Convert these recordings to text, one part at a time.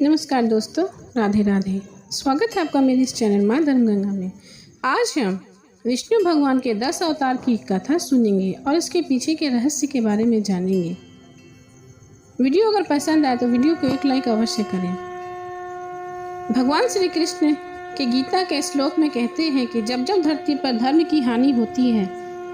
नमस्कार दोस्तों, राधे राधे। स्वागत है आपका मेरे इस चैनल माँ धर्मगंगा में। आज हम विष्णु भगवान के 10 अवतार की कथा सुनेंगे और इसके पीछे के रहस्य के बारे में जानेंगे। वीडियो अगर पसंद आए तो वीडियो को एक लाइक अवश्य करें। भगवान श्री कृष्ण के गीता के श्लोक में कहते हैं कि जब जब धरती पर धर्म की हानि होती है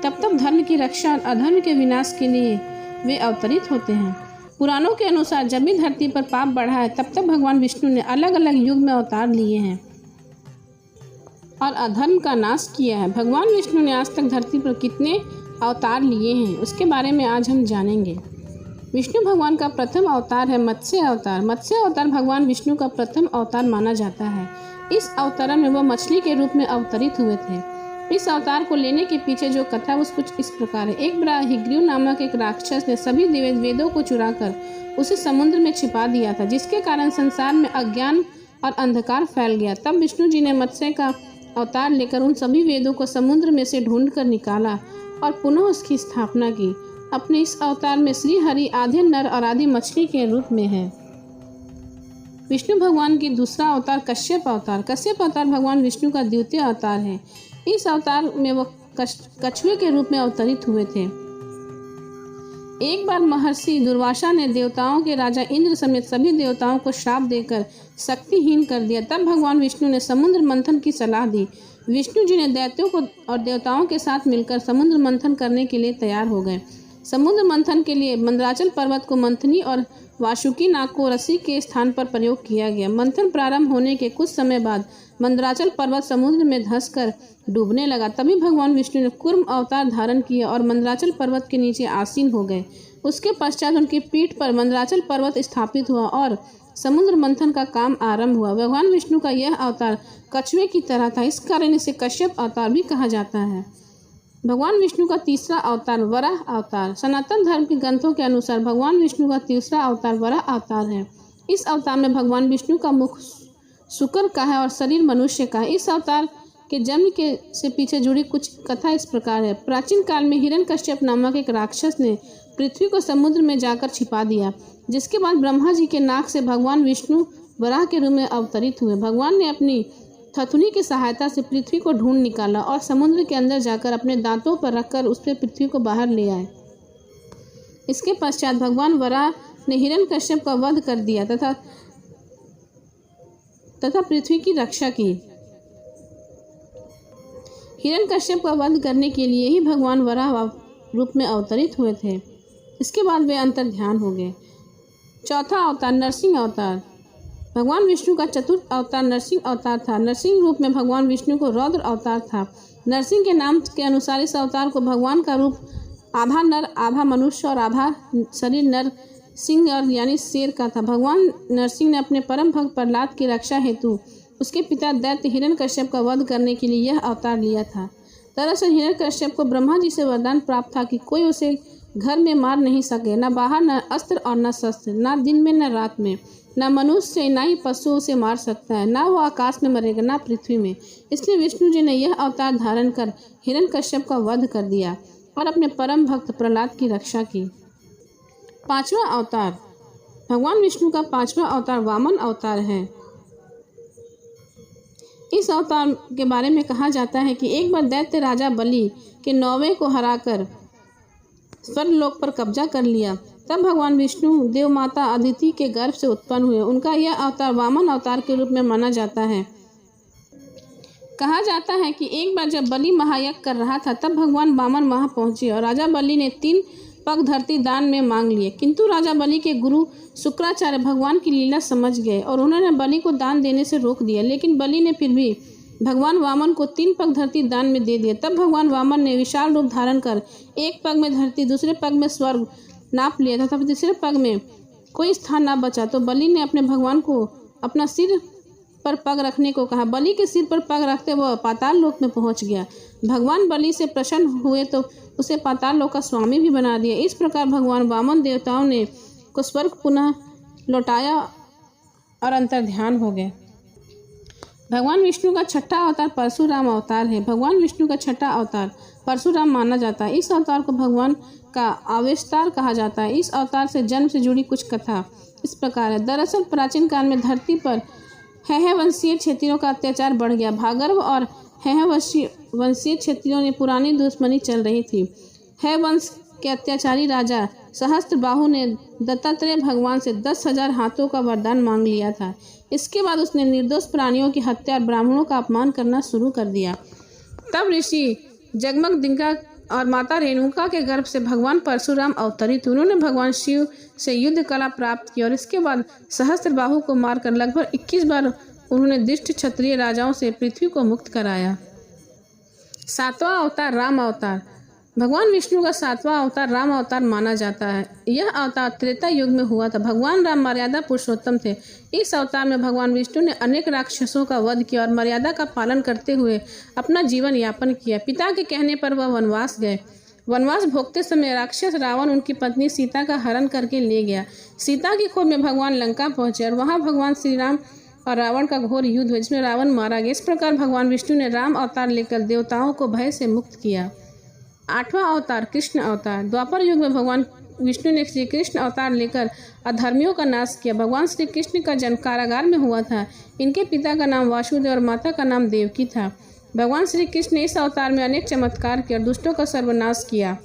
तब तब धर्म की रक्षा और अधर्म के विनाश के लिए वे अवतरित होते हैं। पुराणों के अनुसार जब भी धरती पर पाप बढ़ा है तब तब भगवान विष्णु ने अलग अलग युग में अवतार लिए हैं और अधर्म का नाश किया है। भगवान विष्णु ने आज तक धरती पर कितने अवतार लिए हैं उसके बारे में आज हम जानेंगे। विष्णु भगवान का प्रथम अवतार है मत्स्य अवतार। मत्स्य अवतार भगवान विष्णु का प्रथम अवतार माना जाता है। इस अवतरण में वह मछली के रूप में अवतरित हुए थे। इस अवतार को लेने के पीछे जो कथा है वो कुछ इस प्रकार है। एक बार हिग्रीव नामक एक राक्षस ने सभी वेदों को चुराकर उसे समुद्र में छिपा दिया था, जिसके कारण संसार में अज्ञान और अंधकार फैल गया। तब विष्णु जी ने मत्स्य का अवतार लेकर उन सभी वेदों को समुद्र में से ढूंढ कर निकाला और पुनः उसकी स्थापना की। अपने इस अवतार में श्री हरि आधे नर और आधी मछली के रूप में है। विष्णु भगवान की दूसरा अवतार कश्यप अवतार। कश्यप अवतार भगवान विष्णु का द्वितीय अवतार है। इस अवतार में वो कछुए के रूप में अवतरित हुए थे। एक बार महर्षि दुर्वासा ने देवताओं के राजा इंद्र समेत सभी देवताओं को श्राप देकर शक्तिहीन कर दिया। तब भगवान विष्णु ने समुद्र मंथन की सलाह दी। विष्णु जी ने दैत्यों को और देवताओं के साथ मिलकर समुद्र मंथन करने के लिए तैयार हो गए। समुद्र मंथन के लिए मंदराचल पर्वत को मंथनी और वासुकी नाग को रस्सी के स्थान पर प्रयोग किया गया। मंथन प्रारंभ होने के कुछ समय बाद मंदराचल पर्वत समुद्र में धंसकर डूबने लगा। तभी भगवान विष्णु ने कूर्म अवतार धारण किया और मंदराचल पर्वत के नीचे आसीन हो गए। उसके पश्चात उनकी पीठ पर मंदराचल पर्वत स्थापित हुआ और समुद्र मंथन का काम आरंभ हुआ। भगवान विष्णु का यह अवतार कछुए की तरह था, इस कारण इसे कश्यप अवतार भी कहा जाता है। भगवान विष्णु का तीसरा अवतार वराह अवतार। सनातन धर्म के ग्रंथों के अनुसार भगवान विष्णु का तीसरा अवतार वराह अवतार है। इस अवतार में भगवान विष्णु का मुख शुक्र का है और शरीर मनुष्य का है। इस अवतार के जन्म के से पीछे जुड़ी कुछ कथा इस प्रकार है। प्राचीन काल में हिरण्यकश्यप नामक एक राक्षस ने पृथ्वी को समुद्र में जाकर छिपा दिया, जिसके बाद ब्रह्मा जी के नाक से भगवान विष्णु वराह के रूप में अवतरित हुए। भगवान ने अपनी थथुनी की सहायता से पृथ्वी को ढूंढ निकाला और समुद्र के अंदर जाकर अपने दांतों पर रखकर उस पर पृथ्वी को बाहर ले आए। इसके पश्चात भगवान वराह ने हिरण्यकश्यप का वध कर दिया तथा पृथ्वी की रक्षा की। हिरण्यकश्यप का वध करने के लिए ही भगवान वराह रूप में अवतरित हुए थे। इसके बाद वे अंतर्ध्यान हो गए। चौथा अवतार नरसिंह अवतार। भगवान विष्णु का चतुर्थ अवतार नरसिंह अवतार था। नरसिंह रूप में भगवान विष्णु को रौद्र अवतार था। नरसिंह के नाम के अनुसार इस अवतार को भगवान का रूप आभा नर, आभा मनुष्य और आभा शरीर नर सिंह और यानी शेर का था। भगवान नरसिंह ने अपने परम भक्त प्रहलाद की रक्षा हेतु उसके पिता दैत्य हिरण्यकश्यप का वध करने के लिए यह अवतार लिया था। दरअसल हिरण्यकश्यप को ब्रह्मा जी से वरदान प्राप्त था कि कोई उसे घर में मार नहीं सके, न बाहर, न अस्त्र और न शस्त्र, न दिन में न रात में, न मनुष्य न ही पशु उसे मार सकता है, न वो आकाश में मरेगा न पृथ्वी में। इसलिए विष्णु जी ने यह अवतार धारण कर हिरण्यकश्यप का वध कर दिया और अपने परम भक्त प्रहलाद की रक्षा की। पांचवा अवतार भगवान विष्णु का पांचवा अवतार वामन अवतार है। इस अवतार के बारे में कहा जाता है कि एक बार दैत्य राजा बलि के 9वें को हराकर स्वर्गलोक पर कब्जा कर लिया। तब भगवान विष्णु देव माता अदिति के गर्भ से उत्पन्न हुए। उनका यह अवतार वामन अवतार के रूप में माना जाता है। कहा जाता है कि एक बार जब बलि महायज्ञ कर रहा था तब भगवान वामन वहां पहुंचे और राजा बलि ने 3 पग धरती दान में मांग लिए, किंतु राजा बलि के गुरु शुक्राचार्य भगवान की लीला समझ गए और उन्होंने बलि को दान देने से रोक दिया। लेकिन बलि ने फिर भी भगवान वामन को 3 पग धरती दान में दे दिया। तब भगवान वामन ने विशाल रूप धारण कर एक पग में धरती, दूसरे पग में स्वर्ग नाप लिया तथा तीसरे पग में कोई स्थान न बचा तो बलि ने अपने भगवान को अपना सिर पर पग रखने को कहा। बलि के सिर पर पग रखते वह पाताल लोक में पहुंच गया। भगवान बलि से प्रसन्न हुए तो उसे पाताल लोक का स्वामी भी बना दिया। इस प्रकार भगवान वामन देवताओं ने को स्वर्ग पुनः लौटाया और अंतर्ध्यान हो गए। भगवान विष्णु का छठा अवतार परशुराम अवतार है। भगवान विष्णु का छठा अवतार परशुराम माना जाता है। इस अवतार को भगवान का अवतार कहा जाता है। इस अवतार से जन्म से जुड़ी कुछ कथा इस प्रकार है। दरअसल प्राचीन काल में धरती पर वंशीय क्षत्रियों का अत्याचार बढ़ गया। भार्गव और वंशीय क्षत्रियों ने पुरानी दुश्मनी चल रही थी। वंश के अत्याचारी राजा सहस्त्रबाहु ने दत्तात्रेय भगवान से 10,000 हाथों का वरदान मांग लिया था। इसके बाद उसने निर्दोष प्राणियों की हत्या और ब्राह्मणों का अपमान करना शुरू कर दिया। तब ऋषि जगमगदिंगा और माता रेणुका के गर्भ से भगवान परशुराम अवतरित। उन्होंने भगवान शिव से युद्ध कला प्राप्त की और इसके बाद सहस्त्रबाहु को मारकर लगभग 21 बार उन्होंने दुष्ट क्षत्रिय राजाओं से पृथ्वी को मुक्त कराया। सातवां अवतार राम अवतार। भगवान विष्णु का सातवां अवतार राम अवतार माना जाता है। यह अवतार त्रेता युग में हुआ था। भगवान राम मर्यादा पुरुषोत्तम थे। इस अवतार में भगवान विष्णु ने अनेक राक्षसों का वध किया और मर्यादा का पालन करते हुए अपना जीवन यापन किया। पिता के कहने पर वह वनवास गए। वनवास भोगते समय राक्षस रावण उनकी पत्नी सीता का हरण करके ले गया। सीता की खोज में भगवान लंका पहुंचे और वहां भगवान श्री राम और रावण का घोर युद्ध हुआ, जिसमें रावण मारा गया। इस प्रकार भगवान विष्णु ने राम अवतार लेकर देवताओं को भय से मुक्त किया। आठवां अवतार कृष्ण अवतार। द्वापर युग में भगवान विष्णु ने श्री कृष्ण अवतार लेकर अधर्मियों का नाश किया। भगवान श्री कृष्ण का जन्म कारागार में हुआ था। इनके पिता का नाम वासुदेव और माता का नाम देवकी था। भगवान श्री कृष्ण ने इस अवतार में अनेक चमत्कार किए और दुष्टों का सर्वनाश किया।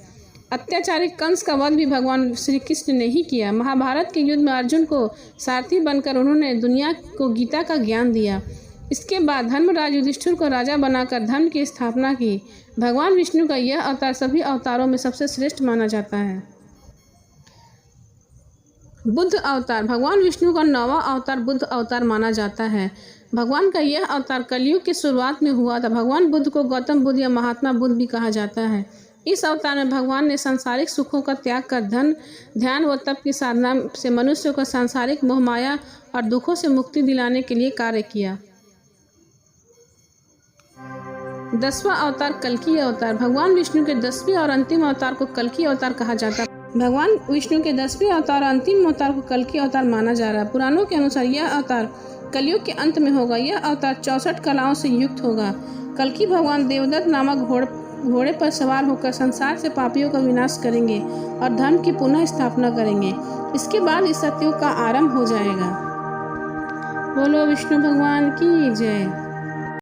अत्याचारी कंस का वध भी भगवान श्री कृष्ण ने ही किया। महाभारत के युद्ध में अर्जुन को सारथी बनकर उन्होंने दुनिया को गीता का ज्ञान दिया। इसके बाद धर्मराज युधिष्ठिर को राजा बनाकर धर्म की स्थापना की। भगवान विष्णु का यह अवतार सभी अवतारों में सबसे श्रेष्ठ माना जाता है। बुद्ध अवतार। भगवान विष्णु का 9वां अवतार बुद्ध अवतार माना जाता है। भगवान का यह अवतार कलयुग की शुरुआत में हुआ था। भगवान बुद्ध को गौतम बुद्ध या महात्मा बुद्ध भी कहा जाता है। इस अवतार में भगवान ने सांसारिक सुखों का त्याग कर धन, ध्यान व तप की साधना से मनुष्य को सांसारिक मोह माया और दुखों से मुक्ति दिलाने के लिए कार्य किया। 10वां अवतार कल्कि अवतार। भगवान विष्णु के 10वें और अंतिम अवतार को कल्कि अवतार कहा जाता है। भगवान विष्णु के 10वें अवतार और अंतिम अवतार को कल्कि अवतार माना जा रहा है। पुराणों के अनुसार यह अवतार कलयुग के अंत में होगा। यह अवतार 64 कलाओं से युक्त होगा। कल्कि भगवान देवदत्त नामक घोड़े पर सवार होकर संसार से पापियों का विनाश करेंगे और धर्म की पुनः स्थापना करेंगे। इसके बाद इस सतयुग का आरंभ हो जाएगा। बोलो विष्णु भगवान की जय।